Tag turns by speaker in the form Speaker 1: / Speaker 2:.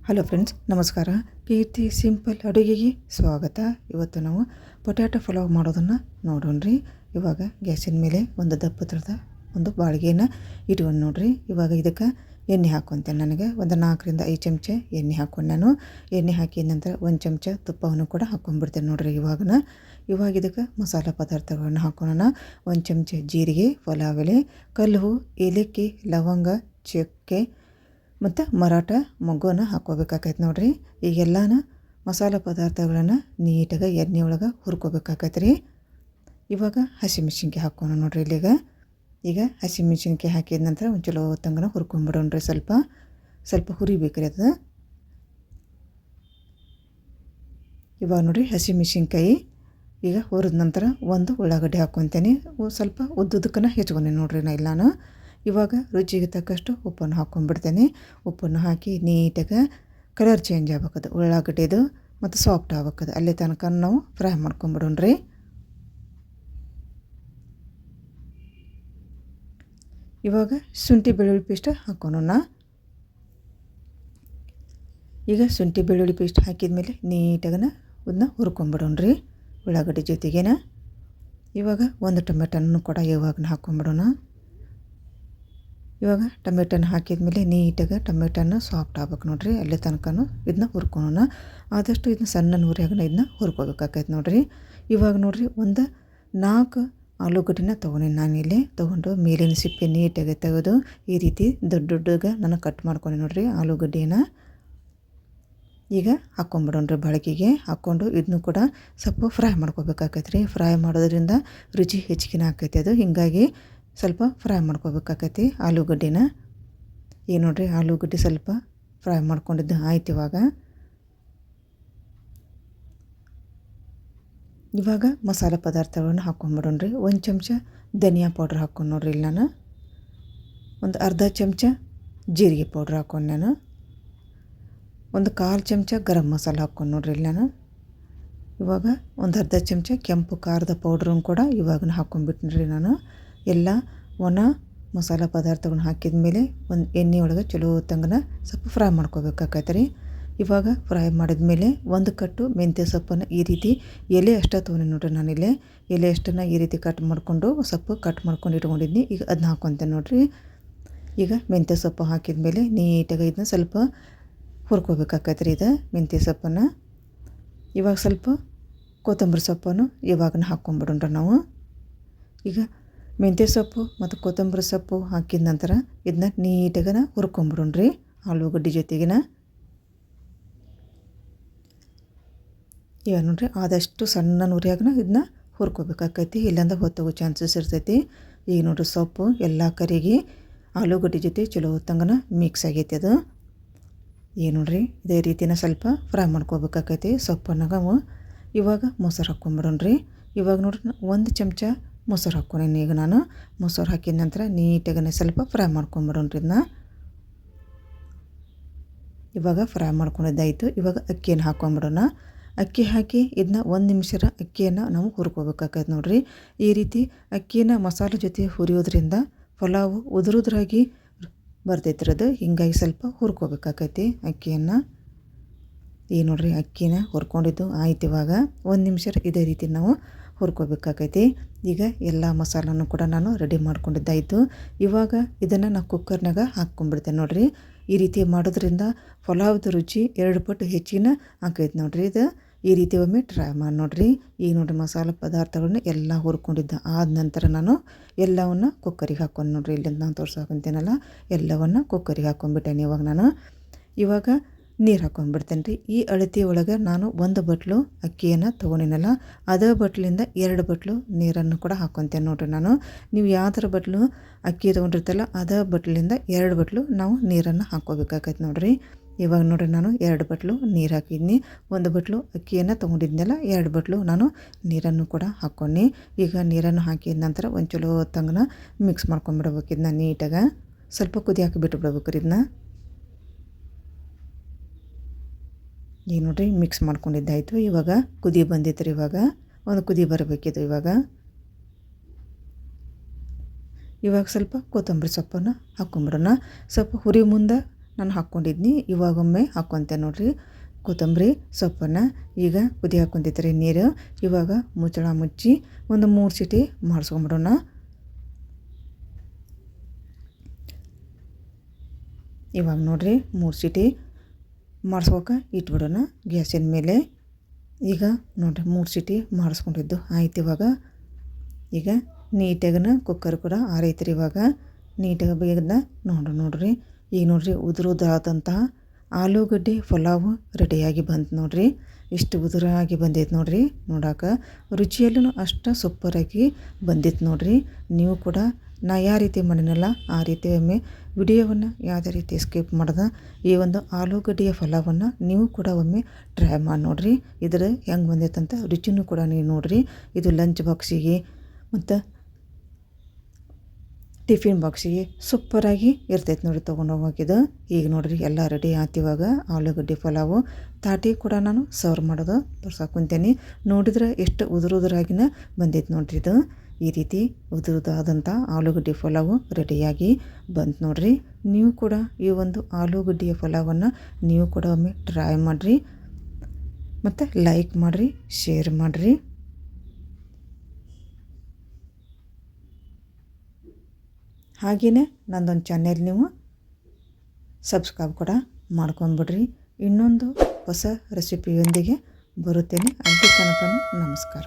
Speaker 1: Hello friends, ನಮಸ್ಕಾರ. ಕೀರ್ತಿ simple ಅಡುಗೆಗೆ ಸ್ವಾಗತ. ಇವತ್ತು ನಾವು ಪೊಟ್ಯಾಟೊ ಪಲಾವ್ ಮಾಡೋದನ್ನು ನೋಡೋಣ್ರಿ. ಇವಾಗ ಗ್ಯಾಸಿನ ಮೇಲೆ ಒಂದು ದಪ್ಪದ ಒಂದು ಬಾಳಿಗೆನ ಇಟ್ಕೊಂಡು ನೋಡ್ರಿ. ಇವಾಗ ಇದಕ್ಕೆ ಎಣ್ಣೆ ಹಾಕ್ಕೊಂತೇನೆ. ನನಗೆ ಒಂದು 4ರಿಂದ 5 ಚಮಚ ಎಣ್ಣೆ ಹಾಕ್ಕೊಂಡು ನಾನು ಎಣ್ಣೆ ಹಾಕಿದ ನಂತರ 1 ಚಮಚ ತುಪ್ಪವನ್ನು ಕೂಡ ಹಾಕ್ಕೊಂಡ್ಬಿಡ್ತೇನೆ ನೋಡ್ರಿ. ಇವಾಗ ಇದಕ್ಕೆ ಮಸಾಲೆ ಪದಾರ್ಥಗಳನ್ನು ಹಾಕೋಣ. 1 ಚಮಚ ಜೀರಿಗೆ, ಪಲಾವ್ ಎಲೆ, ಕಲ್ಲು, ಏಲಕ್ಕಿ, ಲವಂಗ, ಚಕ್ಕೆ ಮತ್ತು ಮರಾಠ ಮೊಗ್ಗನ್ನು ಹಾಕ್ಕೋಬೇಕಾಕೈತೆ ನೋಡ್ರಿ. ಈಗೆಲ್ಲನ ಮಸಾಲೆ ಪದಾರ್ಥಗಳನ್ನು ನೀಟಾಗಿ ಎಣ್ಣೆ ಒಳಗೆ ಹುರ್ಕೋಬೇಕಾಕೈತೆ ರೀ. ಇವಾಗ ಹಸಿಮೆಣ್ಸಿನ್ಕಾಯಿ ಹಾಕೋಣ ನೋಡ್ರಿ. ಈಗ ಹಸಿಮೆಣ್ಸಿನ್ಕಾಯಿ ಹಾಕಿದ ನಂತರ ಒಂದು ಚಲೋ ತಂಗನ ಹುರ್ಕೊಂಬಿಡೋಣ್ರಿ. ಸ್ವಲ್ಪ ಹುರಿಬೇಕ್ರಿ ಅದು. ಇವಾಗ ನೋಡ್ರಿ ಹಸಿಮೆಣ್ಸಿನ್ಕಾಯಿ ಈಗ ಹುರಿದ ನಂತರ ಒಂದು ಉಳ್ಳಾಗಡ್ಡಿ ಹಾಕ್ಕೊತೇನೆ. ಸ್ವಲ್ಪ ಉದ್ದುದಕ್ಕನ ಹೆಚ್ಕೊಂಡೆ ನೋಡ್ರಿ ನಾನು. ಇವಾಗ ರುಚಿಗೆ ತಕ್ಕಷ್ಟು ಉಪ್ಪನ್ನು ಹಾಕ್ಕೊಂಡ್ಬಿಡ್ತೇನೆ. ಉಪ್ಪನ್ನು ಹಾಕಿ ನೀಟಾಗಿ ಕಲರ್ ಚೇಂಜ್ ಆಗ್ಬೇಕದು ಉಳ್ಳಾಗಡ್ಡಿದು ಮತ್ತು ಸಾಫ್ಟ್ ಆಗ್ಬೇಕದು. ಅಲ್ಲಿ ತನಕ ನಾವು ಫ್ರೈ ಮಾಡ್ಕೊಂಬಿಡೋಣ್ರಿ. ಇವಾಗ ಶುಂಠಿ ಬೆಳ್ಳುಳ್ಳಿ ಪೇಸ್ಟ್ ಹಾಕೋಣ. ಈಗ ಶುಂಠಿ ಬೆಳ್ಳುಳ್ಳಿ ಪೇಸ್ಟ್ ಹಾಕಿದ ಮೇಲೆ ನೀಟಾಗನ ಅದನ್ನ ಹುರ್ಕೊಂಬಿಡೋಣ್ರಿ ಉಳ್ಳಾಗಡ್ಡಿ ಜೊತೆಗೇನ. ಇವಾಗ ಒಂದು ಟೊಮೆಟೊನೂ ಕೂಡ ಇವಾಗ ಹಾಕ್ಕೊಂಬಿಡೋಣ. ಇವಾಗ ಟೊಮೆಟೊನ ಹಾಕಿದ ಮೇಲೆ ನೀಟಾಗಿ ಟೊಮೆಟೊನ ಸಾಫ್ಟ್ ಆಗ್ಬೇಕು ನೋಡ್ರಿ. ಅಲ್ಲಿ ತನಕನೂ ಇದನ್ನ ಹುರ್ಕೊಳ್ಳೋಣ. ಆದಷ್ಟು ಇದನ್ನ ಸಣ್ಣ ಉರಿಯಾಗನ ಇದನ್ನ ಹುರ್ಕೋಬೇಕಾಕೈತೆ ನೋಡ್ರಿ. ಇವಾಗ ನೋಡ್ರಿ ಒಂದು 4 ಆಲೂಗಡ್ಡೆನ ನಾನಿಲ್ಲಿ ತೊಗೊಂಡು ಮೇಲಿನ ಸಿಪ್ಪೆ ನೀಟಾಗಿ ತೆಗೆದು ಈ ರೀತಿ ದೊಡ್ಡಗೆ ನಾನು ಕಟ್ ಮಾಡ್ಕೊಂಡೆ ನೋಡ್ರಿ ಆಲೂಗಡ್ಡೆನ. ಈಗ ಹಾಕ್ಕೊಂಬಿಡೋಣ್ರಿ. ಬಾಳಿಗೆಗೆ ಹಾಕ್ಕೊಂಡು ಇದನ್ನು ಕೂಡ ಸ್ವಲ್ಪ ಫ್ರೈ ಮಾಡ್ಕೋಬೇಕಾಕೈತೆ ರೀ. ಫ್ರೈ ಮಾಡೋದ್ರಿಂದ ರುಚಿ ಹೆಚ್ಚಿಗೆ ಆಕೈತೆ ಅದು. ಹೀಗಾಗಿ ಸ್ವಲ್ಪ ಫ್ರೈ ಮಾಡ್ಕೋಬೇಕಾಕೈತಿ ಆಲೂಗಡ್ಡೆನ. ಈಗ ನೋಡ್ರಿ ಆಲೂಗಡ್ಡೆ ಸ್ವಲ್ಪ ಫ್ರೈ ಮಾಡ್ಕೊಂಡಿದ್ದು ಆಯ್ತು. ಇವಾಗ ಮಸಾಲೆ ಪದಾರ್ಥಗಳನ್ನು ಹಾಕ್ಕೊಂಬಿಡೋಣ್ರಿ. 1 ಚಮಚ ಧನಿಯಾ ಪೌಡ್ರ್ ಹಾಕ್ಕೊಂಡು ನೋಡ್ರಿ. ಇಲ್ಲಿ ನಾನು ಒಂದು ಅರ್ಧ ಚಮಚ ಜೀರಿಗೆ ಪೌಡ್ರ್ ಹಾಕ್ಕೊಂಡು ನಾನು ಒಂದು 1/4 ಚಮಚ ಗರಂ ಮಸಾಲೆ ಹಾಕ್ಕೊಂಡು ನೋಡ್ರಿ. ಇಲ್ಲಿ ನಾನು ಇವಾಗ ಒಂದು ಅರ್ಧ ಚಮಚ ಕೆಂಪು ಖಾರದ ಪೌಡ್ರನ್ನು ಕೂಡ ಇವಾಗ ಹಾಕ್ಕೊಂಡ್ಬಿಟ್ಟಿನ್ರಿ ನಾನು. ಎಲ್ಲ ಒಣ ಮಸಾಲೆ ಪದಾರ್ಥಗಳನ್ನ ಹಾಕಿದ ಮೇಲೆ ಒಂದು ಎಣ್ಣೆ ಒಳಗೆ ಚಲೋ ತಂಗನ ಸ್ವಲ್ಪ ಫ್ರೈ ಮಾಡ್ಕೋಬೇಕಾಕೈತೆ ರೀ. ಇವಾಗ ಫ್ರೈ ಮಾಡಿದ ಮೇಲೆ ಒಂದು ಕಟ್ಟು ಮೆಂತ್ಯ ಸೊಪ್ಪನ್ನು ಈ ರೀತಿ ಎಲೆ ಅಷ್ಟೇ ತೊಗೊಂಡು ನೋಡ್ರಿ. ನಾನಿಲ್ಲಿ ಎಲೆ ಅಷ್ಟನ್ನು ಈ ರೀತಿ ಕಟ್ ಮಾಡ್ಕೊಂಡು ಇಟ್ಕೊಂಡಿದ್ದೀನಿ. ಈಗ ಅದನ್ನ ಹಾಕ್ಕೊತೇನೆ ನೋಡ್ರಿ. ಈಗ ಮೆಂತ್ಯ ಸೊಪ್ಪು ಹಾಕಿದ ಮೇಲೆ ನೀಟಾಗಿ ಇದನ್ನ ಸ್ವಲ್ಪ ಹುರ್ಕೋಬೇಕಾಕೈತೆ ರೀ ಇದು ಮೆಂತ್ಯ ಸೊಪ್ಪನ್ನು. ಇವಾಗ ಸ್ವಲ್ಪ ಕೊತ್ತಂಬರಿ ಸೊಪ್ಪನ್ನು ಇವಾಗ ಹಾಕ್ಕೊಂಬಿಡೋಣ್ರಿ ನಾವು. ಈಗ ಮೆಂತ್ಯ ಸೊಪ್ಪು ಮತ್ತು ಕೊತ್ತಂಬರಿ ಸೊಪ್ಪು ಹಾಕಿದ ನಂತರ ಇದನ್ನ ನೀಟಾಗಿ ಹುರ್ಕೊಂಬಿಡೋಣ್ರಿ ಆಲೂಗಡ್ಡೆ ಜೊತೆಗಿನ. ಈಗ ನೋಡ್ರಿ ಆದಷ್ಟು ಸಣ್ಣ ಉರಿಯಾಗನ ಇದನ್ನ ಹುರ್ಕೋಬೇಕಾಕೈತಿ, ಇಲ್ಲಾಂದ್ರೆ ಹೊತ್ತೋಗೋ ಚಾನ್ಸಸ್ ಇರ್ತೈತಿ. ಈಗ ನೋಡ್ರಿ ಸೊಪ್ಪು ಎಲ್ಲ ಕರಿಗೆ ಆಲೂಗಡ್ಡೆ ಜೊತೆ ಚಲೋ ಹೊತ್ತಂಗನ ಮಿಕ್ಸ್ ಆಗೈತಿ ಅದು. ಈಗ ನೋಡ್ರಿ ಇದೇ ರೀತಿನ ಸ್ವಲ್ಪ ಫ್ರೈ ಮಾಡ್ಕೋಬೇಕಾಕೈತಿ ಸೊಪ್ಪನ್ನಾಗ. ಇವಾಗ ಮೊಸರು ಹಾಕ್ಕೊಂಬಿಡೋಣ್ರಿ. ಇವಾಗ ನೋಡ್ರಿ 1 ಚಮಚ ಮೊಸರು ಹಾಕ್ಕೊಂಡೇನಿ. ಈಗ ನಾನು ಮೊಸರು ಹಾಕಿದ ನಂತರ ನೀಟಾಗಿ ಸ್ವಲ್ಪ ಫ್ರೈ ಮಾಡ್ಕೊಂಬಿಡೋಣ್ರಿ ಇದನ್ನ. ಇವಾಗ ಫ್ರೈ ಮಾಡ್ಕೊಂಡಿದ್ದಾಯಿತು. ಇವಾಗ ಅಕ್ಕಿಯನ್ನು ಹಾಕ್ಕೊಂಬಿಡೋಣ. ಅಕ್ಕಿ ಹಾಕಿ ಇದನ್ನ 1 ನಿಮಿಷ ಅಕ್ಕಿಯನ್ನು ನಾವು ಹುರ್ಕೋಬೇಕಾಕೈತೆ ನೋಡ್ರಿ. ಈ ರೀತಿ ಅಕ್ಕಿನ ಮಸಾಲೆ ಜೊತೆ ಹುರಿಯೋದ್ರಿಂದ ಪಲಾವು ಉದುರುದ್ರಾಗಿ ಬರ್ತೈತ್ರಿ ಅದು. ಹೀಗಾಗಿ ಸ್ವಲ್ಪ ಹುರ್ಕೋಬೇಕಾಕೈತಿ ಅಕ್ಕಿಯನ್ನು. ಈ ನೋಡ್ರಿ ಅಕ್ಕಿನ ಹುರ್ಕೊಂಡಿದ್ದು ಆಯ್ತು. ಇವಾಗ 1 ನಿಮಿಷ ಇದೇ ರೀತಿ ನಾವು ಹುರ್ಕೋಬೇಕಾಕೈತಿ. ಈಗ ಎಲ್ಲ ಮಸಾಲನ್ನು ಕೂಡ ನಾನು ರೆಡಿ ಮಾಡ್ಕೊಂಡಿದ್ದಾಯಿತು. ಇವಾಗ ಇದನ್ನು ನಾನು ಕುಕ್ಕರ್ನಾಗ ಹಾಕ್ಕೊಂಡ್ಬಿಡ್ತೇನೆ ನೋಡ್ರಿ. ಈ ರೀತಿ ಮಾಡೋದ್ರಿಂದ ಪಲಾವ್ದು ರುಚಿ 2 ಪಟ್ಟು ಹೆಚ್ಚಿನ ಆಕೈತೆ ನೋಡ್ರಿ ಇದು. ಈ ರೀತಿ ಒಮ್ಮೆ ಟ್ರೈ ಮಾಡಿ ನೋಡ್ರಿ. ಈಗ ನೋಡ್ರಿ ಮಸಾಲೆ ಪದಾರ್ಥಗಳನ್ನ ಎಲ್ಲ ಹುರ್ಕೊಂಡಿದ್ದ ಆದ ನಂತರ ನಾನು ಎಲ್ಲವನ್ನು ಕುಕ್ಕರಿಗೆ ಹಾಕ್ಕೊಂಡು ನೋಡ್ರಿ. ಇಲ್ಲಿಂದ ನಾನು ತೋರ್ಸಾಕಂತೀನಲ್ಲ ಎಲ್ಲವನ್ನು ಕುಕ್ಕರಿಗೆ ಹಾಕ್ಕೊಂಡ್ಬಿಟ್ಟೇನೆ. ಇವಾಗ ನೀರು ಹಾಕ್ಕೊಂಡ್ಬಿಡ್ತೇನೆ ರೀ. ಈ ಅಳತೆ ಒಳಗೆ ನಾನು 1 ಬಟ್ಲು ಅಕ್ಕಿಯನ್ನು ತೊಗೊಂಡಿನಲ್ಲ ಅದೇ ಬಟ್ಲಿಂದ 2 ಬಟ್ಲು ನೀರನ್ನು ಕೂಡ ಹಾಕ್ಕೊತೇನೆ ನೋಡ್ರಿ ನಾನು. ನೀವು ಯಾವ್ದಾರ ಬಟ್ಲು ಅಕ್ಕಿ ತೊಗೊಂಡಿರ್ತಲ್ಲ ಅದೇ ಬಟ್ಲಿಂದ 2 ಬಟ್ಲು ನಾವು ನೀರನ್ನು ಹಾಕ್ಕೋಬೇಕಾಗೈತೆ ನೋಡ್ರಿ. ಇವಾಗ ನೋಡ್ರಿ ನಾನು 2 ಬಟ್ಲು ನೀರು ಹಾಕಿದ್ನಿ. 1 ಬಟ್ಲು ಅಕ್ಕಿಯನ್ನು ತೊಗೊಂಡಿದ್ನಲ್ಲ 2 ಬಟ್ಲು ನಾನು ನೀರನ್ನು ಕೂಡ ಹಾಕ್ಕೊಂಡು ಈಗ ನೀರನ್ನು ಹಾಕಿದ ನಂತರ ಒಂದು ಚಲೋ ಹೊತ್ತಂಗನ ಮಿಕ್ಸ್ ಮಾಡ್ಕೊಂಬಿಡ್ಬೇಕು ಇದನ್ನ ನೀಟಾಗಿ. ಸ್ವಲ್ಪ ಕುದಿ ಹಾಕಿ ಬಿಟ್ಟು ಇದನ್ನ. ಈಗ ನೋಡ್ರಿ ಮಿಕ್ಸ್ ಮಾಡ್ಕೊಂಡಿದ್ದಾಯಿತು. ಇವಾಗ ಕುದಿ ಬಂದಿತ್ತು ರೀ. ಇವಾಗ ಒಂದು ಕುದಿ ಬರಬೇಕಿತ್ತು. ಇವಾಗ ಸ್ವಲ್ಪ ಕೊತ್ತಂಬರಿ ಸೊಪ್ಪನ್ನು ಹಾಕ್ಕೊಂಬಿಡೋಣ. ಸ್ವಲ್ಪ ಹುರಿ ಮುಂದೆ ನಾನು ಹಾಕ್ಕೊಂಡಿದ್ನಿ. ಇವಾಗೊಮ್ಮೆ ಹಾಕ್ಕೊತೆ ನೋಡಿರಿ ಕೊತ್ತಂಬರಿ ಸೊಪ್ಪನ್ನು. ಈಗ ಕುದಿ ಹಾಕ್ಕೊಂತೈತ್ರಿ ನೀರು. ಇವಾಗ ಮುಚ್ಚಳ ಮುಚ್ಚಿ ಒಂದು 3 ಸೀಟಿ ಮಾಡಿಸ್ಕೊಂಬಿಡೋಣ. ಇವಾಗ ನೋಡಿರಿ 3 ಸೀಟಿ ಮಾಡಿಸ್ಕೊಕ ಇಟ್ಬಿಡೋಣ ಗ್ಯಾಸಿನ ಮೇಲೆ. ಈಗ ನೋಡಿರಿ 3 ಸೀಟಿ ಮಾಡಿಸ್ಕೊಂಡಿದ್ದು ಆಯ್ತು. ಈಗ ನೀಟಾಗನ ಕುಕ್ಕರ್ ಕೂಡ ಆರೈತ್ರಿ. ಇವಾಗ ನೀಟಾಗಿ ಬೇಗದ ನೋಡ್ರಿ ಈಗ ನೋಡಿರಿ ಉದುರುದಾದಂತಹ ಆಲೂಗಡ್ಡೆ ಪಲಾವು ರೆಡಿಯಾಗಿ ಬಂತು ನೋಡಿರಿ. ಇಷ್ಟು ಉದುರಾಗಿ ಬಂದೈತೆ ನೋಡಿರಿ. ನೋಡೋಕೆ ರುಚಿಯಲ್ಲೂ ಅಷ್ಟು ಸೂಪರಾಗಿ ಬಂದಿತ್ತು ನೋಡಿರಿ. ನೀವು ಕೂಡ ನಾ ಯಾವ ರೀತಿ ಮಾಡಿನಲ್ಲ ಆ ರೀತಿ ಒಮ್ಮೆ ವಿಡಿಯೋವನ್ನು ಯಾವುದೇ ರೀತಿ ಸ್ಕಿಪ್ ಮಾಡ್ದೆ ಈ ಒಂದು ಆಲೂಗಡ್ಡೆಯ ಪಲಾವನ್ನು ನೀವು ಕೂಡ ಒಮ್ಮೆ ಟ್ರೈ ಮಾಡಿ ನೋಡಿರಿ. ಇದ್ರ ಹೆಂಗೆ ಬಂದೈತಂತ ರುಚಿನೂ ಕೂಡ ನೀವು ನೋಡಿರಿ. ಇದು ಲಂಚ್ ಬಾಕ್ಸಿಗೆ ಮತ್ತು ಟಿಫಿನ್ ಬಾಕ್ಸಿಗೆ ಸೂಪರಾಗಿ ಇರ್ತೈತೆ ನೋಡಿ ತೊಗೊಂಡು ಹೋಗಿದ್ದು. ಈಗ ನೋಡಿರಿ ಎಲ್ಲ ರೆಡಿ ಆಯ್ತು. ಇವಾಗ ಆಲೂಗಡ್ಡೆ ಪಲಾವು ತಾಟಿ ಕೂಡ ನಾನು ಸರ್ವ್ ಮಾಡೋದು ತೋರ್ಸಾಕೊಂತೇನೆ. ನೋಡಿದ್ರೆ ಎಷ್ಟು ಉದುರಾಗಿನ ಬಂದೈತೆ ನೋಡ್ರಿ. ಇದು ಈ ರೀತಿ ಉದುರುದಾದಂಥ ಆಲೂಗಡ್ಡೆ ಪಲಾವು ರೆಡಿಯಾಗಿ ಬಂತು ನೋಡಿರಿ. ನೀವು ಕೂಡ ಈ ಒಂದು ಆಲೂಗಡ್ಡೆಯ ಪಲಾವನ್ನು ನೀವು ಕೂಡ ಒಮ್ಮೆ ಟ್ರೈ ಮಾಡಿರಿ ಮತ್ತು ಲೈಕ್ ಮಾಡಿರಿ, ಶೇರ್ ಮಾಡಿರಿ. ಹಾಗೆಯೇ ನನ್ನದೊಂದು ಚಾನೆಲ್ ನೀವು ಸಬ್ಸ್ಕ್ರೈಬ್ ಕೂಡ ಮಾಡ್ಕೊಂಬಿಡ್ರಿ. ಇನ್ನೊಂದು ಹೊಸ ರೆಸಿಪಿಯೊಂದಿಗೆ ಬರುತ್ತೇನೆ. ಅಲ್ಲಿ ತನಕ ನಮಸ್ಕಾರ.